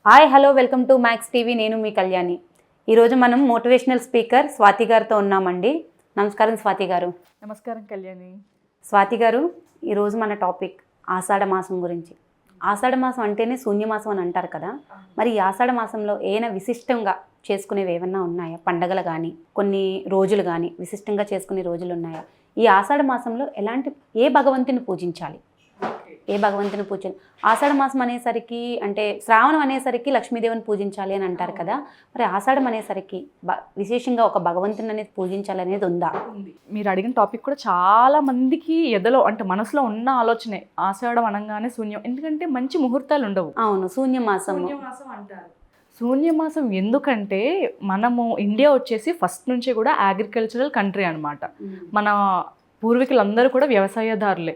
Hi hello welcome to max TV. నేను మీ కళ్యాణి. ఈరోజు మనం మోటివేషనల్ స్పీకర్ స్వాతి గారితో ఉన్నామండి. నమస్కారం స్వాతి గారు. నమస్కారం కళ్యాణి. స్వాతి గారు, ఈరోజు మన టాపిక్ ఆషాఢ మాసం గురించి. ఆషాఢ మాసం అంటేనే శూన్యమాసం అని అంటారు కదా. మరి ఈ ఆషాఢ మాసంలో ఏమైనా విశిష్టంగా చేసుకునేవి ఏమన్నా ఉన్నాయా? పండగలు కానీ కొన్ని రోజులు కానీ విశిష్టంగా చేసుకునే రోజులు ఉన్నాయా? ఈ ఆషాఢ మాసంలో ఏ భగవంతుని పూజించాలి? ఏ భగవంతుని పూజ? ఆషాఢ మాసం అనేసరికి అంటే శ్రావణం అనేసరికి లక్ష్మీదేవిని పూజించాలి అని అంటారు కదా. మరి ఆషాఢం అనేసరికి విశేషంగా ఒక భగవంతుని అనేది పూజించాలి అనేది ఉందా? మీరు అడిగిన టాపిక్ కూడా చాలా మందికి ఎదలో అంటే మనసులో ఉన్న ఆలోచనే. ఆషాఢం అనగానే శూన్యం, ఎందుకంటే మంచి ముహూర్తాలు ఉండవు. అవును, శూన్యమాసం అంటారు. శూన్యమాసం ఎందుకంటే మనము ఇండియా వచ్చేసి ఫస్ట్ నుంచి కూడా అగ్రికల్చరల్ కంట్రీ అనమాట. మన పూర్వీకులందరూ కూడా వ్యవసాయదారులే.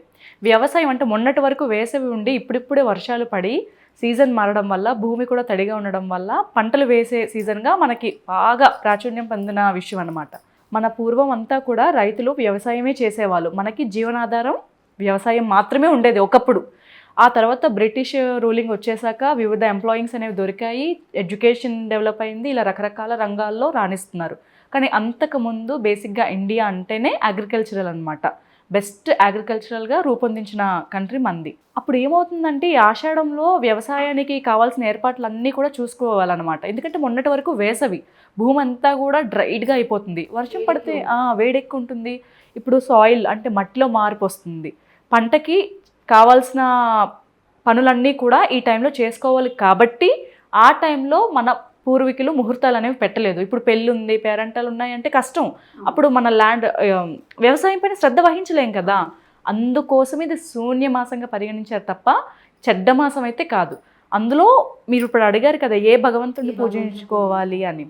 వ్యవసాయం అంటే మొన్నటి వరకు వేసవి ఉండి ఇప్పుడిప్పుడే వర్షాలు పడి సీజన్ మారడం వల్ల భూమి కూడా తడిగా ఉండడం వల్ల పంటలు వేసే సీజన్గా మనకి బాగా ప్రాచుర్యం పొందిన విషయం అనమాట. మన పూర్వం అంతా కూడా రైతులు వ్యవసాయమే చేసేవాళ్ళు. మనకి జీవనాధారం వ్యవసాయం మాత్రమే ఉండేది ఒకప్పుడు. ఆ తర్వాత బ్రిటిష్ రూలింగ్ వచ్చేసాక వివిధ ఎంప్లాయింగ్స్ అనేవి దొరికాయి, ఎడ్యుకేషన్ డెవలప్ అయింది, ఇలా రకరకాల రంగాల్లో రాణిస్తున్నారు. కానీ అంతకుముందు బేసిక్గా ఇండియా అంటేనే అగ్రికల్చరల్ అనమాట. బెస్ట్ అగ్రికల్చరల్గా రూపొందించిన కంట్రీ మంది. అప్పుడు ఏమవుతుందంటే ఈ ఆషాఢంలో వ్యవసాయానికి కావాల్సిన ఏర్పాట్లన్నీ కూడా చూసుకోవాలన్నమాట. ఎందుకంటే మొన్నటి వరకు వేసవి, భూమి అంతా కూడా డ్రైడ్గా అయిపోతుంది. వర్షం పడితే వేడెక్కు ఉంటుంది. ఇప్పుడు సాయిల్ అంటే మట్టిలో మార్పు వస్తుంది. పంటకి కావాల్సిన పనులన్నీ కూడా ఈ టైంలో చేసుకోవాలి. కాబట్టి ఆ టైంలో మన పూర్వీకులు ముహూర్తాలు అనేవి పెట్టలేదు. ఇప్పుడు పెళ్ళి ఉంది, పేరెంటాలు ఉన్నాయంటే కష్టం. అప్పుడు మన ల్యాండ్ వ్యవసాయం పైన శ్రద్ధ వహించలేం కదా. అందుకోసం ఇది శూన్యమాసంగా పరిగణించారు తప్ప చెడ్డ మాసం అయితే కాదు. అందులో మీరు ఇప్పుడు అడిగారు కదా ఏ భగవంతుడిని పూజించుకోవాలి అని.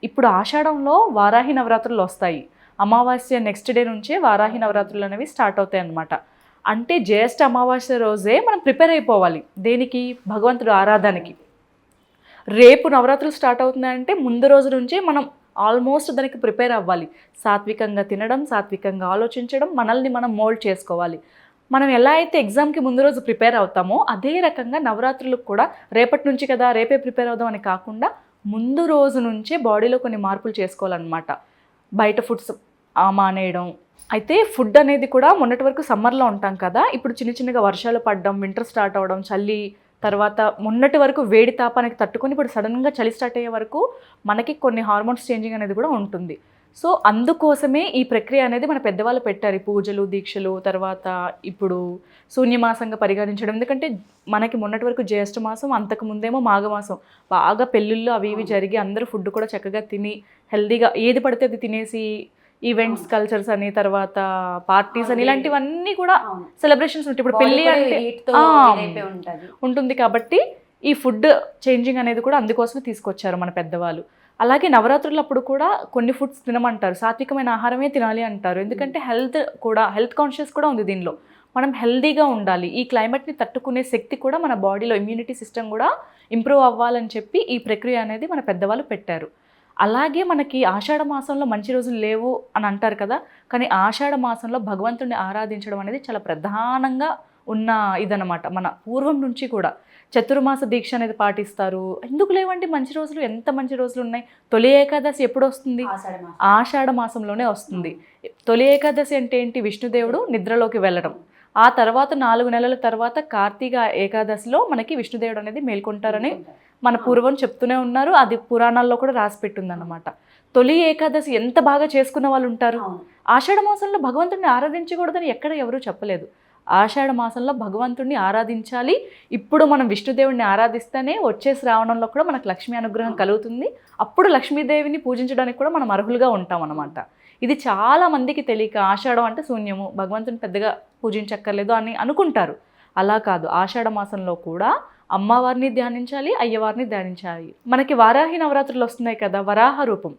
ఇప్పుడు ఆషాఢంలో వారాహి నవరాత్రులు వస్తాయి. అమావాస్య నెక్స్ట్ డే నుంచే వారాహి నవరాత్రులు అనేవి స్టార్ట్ అవుతాయి అన్నమాట. అంటే జ్యేష్ఠ అమావాస్య రోజే మనం ప్రిపేర్ అయిపోవాలి. దేనికి? భగవంతుడు ఆరాధనకి. రేపు నవరాత్రులు స్టార్ట్ అవుతున్నాయంటే ముందు రోజు నుంచే మనం ఆల్మోస్ట్ దానికి ప్రిపేర్ అవ్వాలి. సాత్వికంగా తినడం, సాత్వికంగా ఆలోచించడం, మనల్ని మనం మోల్డ్ చేసుకోవాలి. మనం ఎలా అయితే ఎగ్జామ్కి ముందు రోజు ప్రిపేర్ అవుతామో అదే రకంగా నవరాత్రులకు కూడా రేపటి నుంచి కదా రేపే ప్రిపేర్ అవుదాం అని కాకుండా ముందు రోజు నుంచే బాడీలో కొన్ని మార్పులు చేసుకోవాలన్నమాట. బయట ఫుడ్స్ మానేయడం. అయితే ఫుడ్ అనేది కూడా మొన్నటి వరకు సమ్మర్లో ఉంటాం కదా, ఇప్పుడు చిన్న చిన్నగా వర్షాలు పడడం, వింటర్ స్టార్ట్ అవ్వడం, చలి, తర్వాత మొన్నటి వరకు వేడి తాపానికి తట్టుకొని ఇప్పుడు సడన్గా చలి స్టార్ట్ అయ్యే వరకు మనకి కొన్ని హార్మోన్స్ చేంజింగ్ అనేది కూడా ఉంటుంది. సో అందుకోసమే ఈ ప్రక్రియ అనేది మన పెద్దవాళ్ళు పెట్టారు. పూజలు, దీక్షలు, తర్వాత ఇప్పుడు శూన్యమాసంగా పరిగణించడం. ఎందుకంటే మనకి మొన్నటి వరకు జ్యేష్ఠ మాసం, అంతకుముందేమో మాఘమాసం. బాగా పెళ్ళిళ్ళు అవి ఇవి జరిగి అందరూ ఫుడ్ కూడా చక్కగా తిని హెల్తీగా ఏది పడితే అది తినేసి ఈవెంట్స్, కల్చర్స్ అని, తర్వాత పార్టీస్ అని, ఇలాంటివన్నీ కూడా సెలబ్రేషన్స్ ఉంటాయి. ఇప్పుడు పెళ్ళి అంటే ఉంటుంది కాబట్టి ఈ ఫుడ్ చేంజింగ్ అనేది కూడా అందుకోసమే తీసుకొచ్చారు మన పెద్దవాళ్ళు. అలాగే నవరాత్రులప్పుడు కూడా కొన్ని ఫుడ్స్ తినమంటారు. సాత్వికమైన ఆహారమే తినాలి అంటారు. ఎందుకంటే హెల్త్ కాన్షియస్ కూడా ఉంది దీనిలో. మనం హెల్దీగా ఉండాలి. ఈ క్లైమేట్ని తట్టుకునే శక్తి కూడా మన బాడీలో, ఇమ్యూనిటీ సిస్టమ్ కూడా ఇంప్రూవ్ అవ్వాలని చెప్పి ఈ ప్రక్రియ అనేది మన పెద్దవాళ్ళు పెట్టారు. అలాగే మనకి ఆషాఢ మాసంలో మంచి రోజులు లేవు అని అంటారు కదా, కానీ ఆషాఢ మాసంలో భగవంతుడిని ఆరాధించడం అనేది చాలా ప్రధానంగా ఉన్న ఇదనమాట. మన పూర్వం నుంచి కూడా చతుర్మాస దీక్ష అనేది పాటిస్తారు. ఎందుకు లేవండి మంచి రోజులు? ఎంత మంచి రోజులు ఉన్నాయి. తొలి ఏకాదశి ఎప్పుడు వస్తుంది? ఆషాఢ మాసంలోనే వస్తుంది. తొలి ఏకాదశి అంటే ఏంటి? విష్ణుదేవుడు నిద్రలోకి వెళ్ళడం. ఆ తర్వాత 4 నెలల తర్వాత కార్తీక ఏకాదశిలో మనకి విష్ణుదేవుడు అనేది మేల్కొంటారని మన పూర్వం చెప్తూనే ఉన్నారు. అది పురాణాల్లో కూడా రాసి పెట్టిందన్నమాట. తొలి ఏకాదశి ఎంత బాగా చేసుకున్న వాళ్ళు ఉంటారు. ఆషాఢ మాసంలో భగవంతుడిని ఆరాధించకూడదని ఎక్కడ ఎవరూ చెప్పలేదు. ఆషాఢ మాసంలో భగవంతుడిని ఆరాధించాలి. ఇప్పుడు మనం విష్ణుదేవుడిని ఆరాధిస్తేనే వచ్చే శ్రావణంలో కూడా మనకు లక్ష్మీ అనుగ్రహం కలుగుతుంది. అప్పుడు లక్ష్మీదేవిని పూజించడానికి కూడా మనం అర్హులుగా ఉంటాం అన్నమాట. ఇది చాలా మందికి తెలియక ఆషాఢం అంటే శూన్యము, భగవంతుని పెద్దగా పూజించక్కర్లేదు అని అనుకుంటారు. అలా కాదు. ఆషాఢ మాసంలో కూడా అమ్మవారిని ధ్యానించాలి, అయ్యవారిని ధ్యానించాలి. మనకి వారాహి నవరాత్రులు వస్తున్నాయి కదా, వరాహ రూపం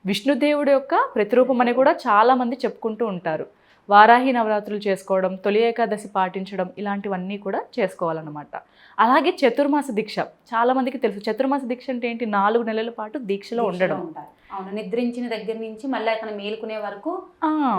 విష్ణుదేవుడి యొక్క ప్రతిరూపం అని కూడా చాలామంది చెప్పుకుంటూ ఉంటారు. వారాహి నవరాత్రులు చేసుకోవడం, తొలి ఏకాదశి పాటించడం ఇలాంటివన్నీ కూడా చేసుకోవాలన్నమాట. అలాగే చతుర్మాస దీక్ష చాలా మందికి తెలుసు. చతుర్మాస దీక్ష అంటే ఏంటి? 4 నెలల పాటు దీక్షలో ఉండడం. అవును, నిద్రించిన దగ్గర నుంచి మళ్ళీ అక్కడ మేలుకునే వరకు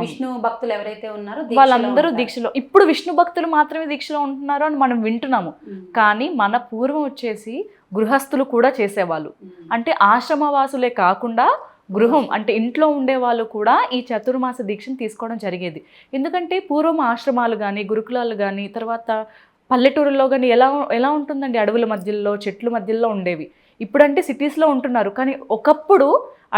విష్ణు భక్తులు ఎవరైతే ఉన్నారో వాళ్ళందరూ దీక్షలో. ఇప్పుడు విష్ణు భక్తులు మాత్రమే దీక్షలో ఉంటున్నారు అని మనం వింటున్నాము, కానీ మన పూర్వం వచ్చేసి గృహస్థులు కూడా చేసేవాళ్ళు. అంటే ఆశ్రమవాసులే కాకుండా గృహం అంటే ఇంట్లో ఉండే వాళ్ళు కూడా ఈ చతుర్మాస దీక్షను తీసుకోవడం జరిగేది. ఎందుకంటే పూర్వం ఆశ్రమాలు కానీ గురుకులాలు కానీ తర్వాత పల్లెటూరులో కానీ ఎలా ఉంటుందండి, అడవుల మధ్యలో చెట్ల మధ్యలో ఉండేవి. ఇప్పుడంటే సిటీస్లో ఉంటున్నారు, కానీ ఒకప్పుడు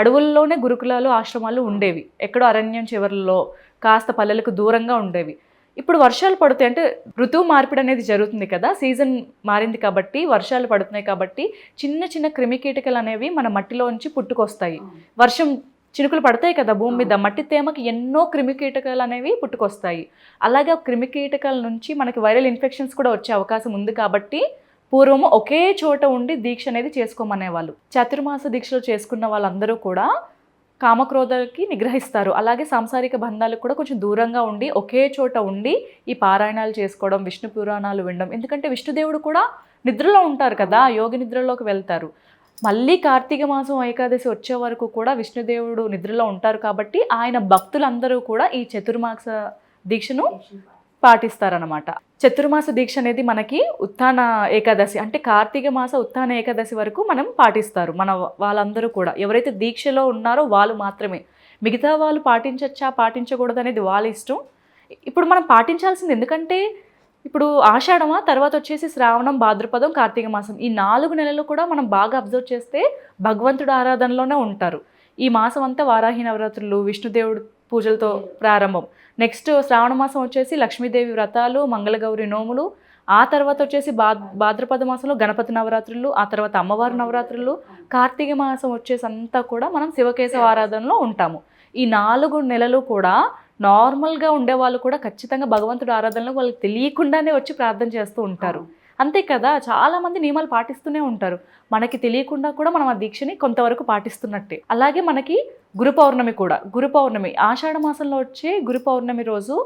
అడవుల్లోనే గురుకులాలు ఆశ్రమాలు ఉండేవి. ఎక్కడో అరణ్యం చివరిలో కాస్త పల్లెలకు దూరంగా ఉండేవి. ఇప్పుడు వర్షాలు పడుతాయి అంటే ఋతువు మార్పిడి అనేది జరుగుతుంది కదా, సీజన్ మారింది కాబట్టి వర్షాలు పడుతున్నాయి కాబట్టి చిన్న చిన్న క్రిమికీటకాలు అనేవి మన మట్టిలోంచి పుట్టుకొస్తాయి. వర్షం చినుకులు పడతాయి కదా భూమి మీద, మట్టి తేమకి ఎన్నో క్రిమికీటకాలు అనేవి పుట్టుకొస్తాయి. అలాగే క్రిమికీటకాల నుంచి మనకి వైరల్ ఇన్ఫెక్షన్స్ కూడా వచ్చే అవకాశం ఉంది కాబట్టి పూర్వము ఒకే చోట ఉండి దీక్ష అనేది చేసుకోమనేవాళ్ళు. చతుర్మాస దీక్షలు చేసుకున్న వాళ్ళందరూ కూడా కామక్రోధాలకి నిగ్రహిస్తారు. అలాగే సాంసారిక బంధాలకు కూడా కొంచెం దూరంగా ఉండి ఒకే చోట ఉండి ఈ పారాయణాలు చేసుకోవడం, విష్ణు పురాణాలు వినడం. ఎందుకంటే విష్ణుదేవుడు కూడా నిద్రలో ఉంటారు కదా, యోగి నిద్రలోకి వెళ్తారు. మళ్ళీ కార్తీక మాసం ఏకాదశి వచ్చే వరకు కూడా విష్ణుదేవుడు నిద్రలో ఉంటారు కాబట్టి ఆయన భక్తులందరూ కూడా ఈ చతుర్మాస దీక్షను పాటిస్తారనమాట. చతుర్మాస దీక్ష అనేది మనకి ఉత్థాన ఏకాదశి అంటే కార్తీక మాస ఉత్థాన ఏకాదశి వరకు మనం పాటిస్తారు. మన వాళ్ళందరూ కూడా ఎవరైతే దీక్షలో ఉన్నారో వాళ్ళు మాత్రమే. మిగతా వాళ్ళు పాటించచ్చా పాటించకూడదు అనేది వాళ్ళ ఇష్టం. ఇప్పుడు మనం పాటించాల్సింది, ఎందుకంటే ఇప్పుడు ఆషాఢమా, తర్వాత వచ్చేసి శ్రావణం, భాద్రపదం, కార్తీక మాసం ఈ 4 నెలలు కూడా మనం బాగా అబ్జర్వ్ చేస్తే భగవంతుడు ఆరాధనలోనే ఉంటారు. ఈ మాసం అంతా వారాహి నవరాత్రులు, విష్ణుదేవుడు పూజలతో ప్రారంభం. నెక్స్ట్ శ్రావణ మాసం వచ్చేసి లక్ష్మీదేవి వ్రతాలు, మంగళగౌరి నోములు, ఆ తర్వాత వచ్చేసి భాద్రపద మాసంలో గణపతి నవరాత్రులు, ఆ తర్వాత అమ్మవారి నవరాత్రులు, కార్తీక మాసం వచ్చేసి అంతా కూడా మనం శివకేశవ ఆరాధనలో ఉంటాము. ఈ 4 నెలలు కూడా నార్మల్గా ఉండేవాళ్ళు కూడా ఖచ్చితంగా భగవంతుడు ఆరాధనలో వాళ్ళకి తెలియకుండానే వచ్చి ప్రార్థన చేస్తూ ఉంటారు. అంతే కదా, చాలామంది నియమాలు పాటిస్తూనే ఉంటారు. మనకి తెలియకుండా కూడా మనం ఆ దీక్షని కొంతవరకు పాటిస్తున్నట్టే. అలాగే మనకి గురు పౌర్ణమి కూడా, గురు పౌర్ణమి ఆషాఢ మాసంలో వచ్చే గురు పౌర్ణమి రోజు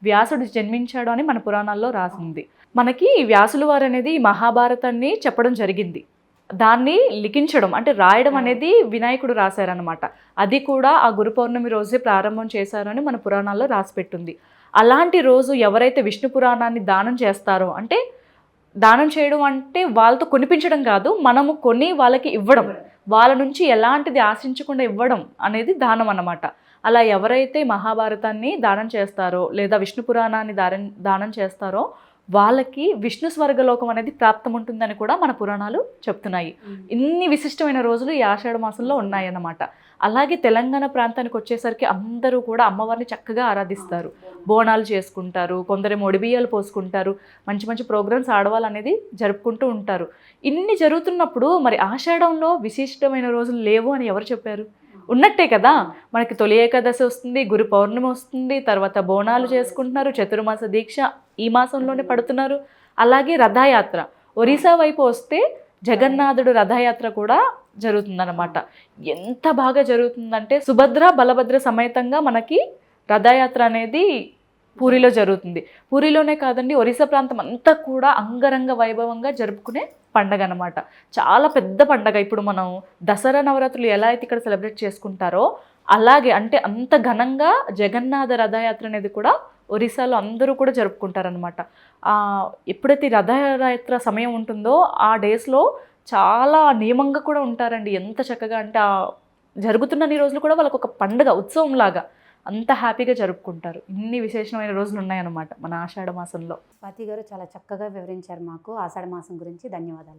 వ్యాసుడు జన్మించాడు అని మన పురాణాల్లో రాసింది. మనకి వ్యాసుల వారు అనేది మహాభారతాన్ని చెప్పడం జరిగింది. దాన్ని లిఖించడం అంటే రాయడం అనేది వినాయకుడు రాశారనమాట. అది కూడా ఆ గురు పౌర్ణమి రోజే ప్రారంభం చేశారని మన పురాణాల్లో రాసిపెట్టింది. అలాంటి రోజు ఎవరైతే విష్ణు పురాణాన్ని దానం చేస్తారో, అంటే దానం చేయడం అంటే వాళ్ళతో కొనిపించడం కాదు, మనము కొని వాళ్ళకి ఇవ్వడం, వాళ్ళ నుంచి ఎలాంటిది ఆశించకుండా ఇవ్వడం అనేది దానం అన్నమాట. అలా ఎవరైతే మహాభారతాన్ని దానం చేస్తారో లేదా విష్ణు పురాణాన్ని దానం చేస్తారో వాళ్ళకి విష్ణు స్వర్గలోకం అనేది ప్రాప్తం ఉంటుందని కూడా మన పురాణాలు చెప్తున్నాయి. ఇన్ని విశిష్టమైన రోజులు ఈ ఆషాఢ మాసంలో ఉన్నాయన్నమాట. అలాగే తెలంగాణ ప్రాంతానికి వచ్చేసరికి అందరూ కూడా అమ్మవారిని చక్కగా ఆరాధిస్తారు, బోనాలు చేసుకుంటారు, కొందరేమో ఒడిబియ్యాలు పోసుకుంటారు, మంచి మంచి ప్రోగ్రామ్స్ ఆడవాళ్ళు అనేది జరుపుకుంటూ ఉంటారు. ఇన్ని జరుగుతున్నప్పుడు మరి ఆషాఢంలో విశిష్టమైన రోజులు లేవు అని ఎవరు చెప్పారు? ఉన్నట్టే కదా. మనకి తొలి ఏకాదశి వస్తుంది, గురు పౌర్ణమి వస్తుంది, తర్వాత బోనాలు చేసుకుంటున్నారు, చతుర్మాస దీక్ష ఈ మాసంలోనే పడుతున్నారు. అలాగే రథయాత్ర ఒరిస్సా వైపు వస్తే జగన్నాథుడు రథయాత్ర కూడా జరుగుతుందన్నమాట. ఎంత బాగా జరుగుతుందంటే సుభద్ర బలభద్ర సమేతంగా మనకి రథయాత్ర అనేది పూరిలో జరుగుతుంది. పూరిలోనే కాదండి, ఒరిస్సా ప్రాంతం అంతా కూడా అంగరంగ వైభవంగా జరుపుకునే పండగ అనమాట. చాలా పెద్ద పండగ. ఇప్పుడు మనం దసరా నవరాత్రులు ఎలా అయితే ఇక్కడ సెలబ్రేట్ చేసుకుంటారో అలాగే, అంటే అంత ఘనంగా జగన్నాథ రథయాత్ర అనేది కూడా ఒరిస్సాలో అందరూ కూడా జరుపుకుంటారనమాట. ఎప్పుడైతే రథయాత్ర సమయం ఉంటుందో ఆ డేస్లో చాలా నియమంగా కూడా ఉంటారండి. ఎంత చక్కగా అంటే జరుగుతున్న రోజులు కూడా వాళ్ళకు ఒక పండుగ ఉత్సవం లాగా అంత హ్యాపీగా జరుపుకుంటారు. ఇన్ని విశేషమైన రోజులు ఉన్నాయన్నమాట మన ఆషాఢ మాసంలో. స్వాతి గారు చాలా చక్కగా వివరించారు మాకు ఆషాఢ మాసం గురించి. ధన్యవాదాలు.